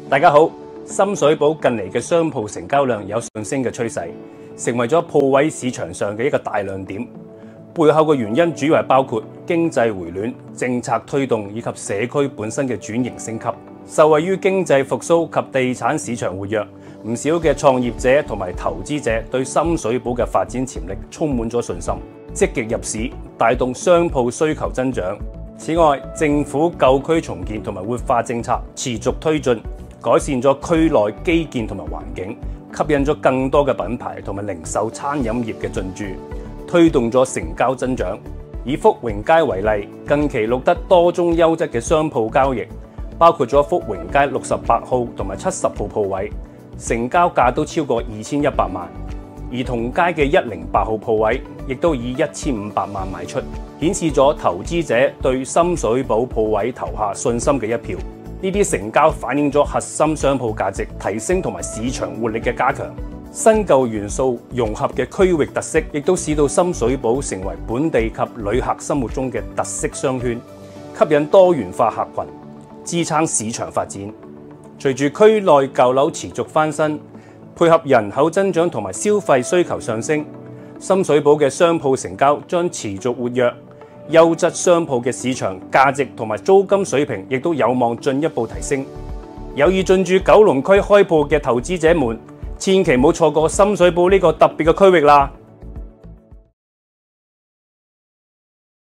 大家好，深水埗近嚟嘅商鋪成交量有上升嘅趨勢，成為咗鋪位市場上嘅一個大亮點。背後嘅原因主要係包括經濟回暖、政策推動以及社區本身嘅轉型升級。受惠於經濟復甦及地產市場活躍，唔少嘅創業者同埋投資者對深水埗嘅發展潛力充滿咗信心，積極入市，帶動商鋪需求增長。此外，政府舊區重建同埋活化政策持續推進，改善咗區內基建同埋環境，吸引咗更多嘅品牌同埋零售餐飲業嘅進駐，推動咗成交增長。以福榮街為例，近期錄得多宗優質嘅商鋪交易，包括咗福榮街68號同埋70號鋪位，成交價都超過2100萬。而同街嘅108號鋪位，亦都以1500萬賣出，顯示咗投資者對深水埗鋪位投下信心嘅一票。呢啲成交反映咗核心商鋪價值提升同埋市場活力嘅加強。新舊元素融合嘅區域特色，亦都使到深水埗成為本地及旅客心目中嘅特色商圈，吸引多元化客群，支撐市場發展。隨住區內舊樓持續翻新，配合人口增長同埋消費需求上升，深水埗嘅商鋪成交將持續活躍，優質商鋪嘅市場價值同埋租金水平亦都有望進一步提升。有意進駐九龍區開鋪嘅投資者們，千祈唔好錯過深水埗呢個特別嘅區域啦！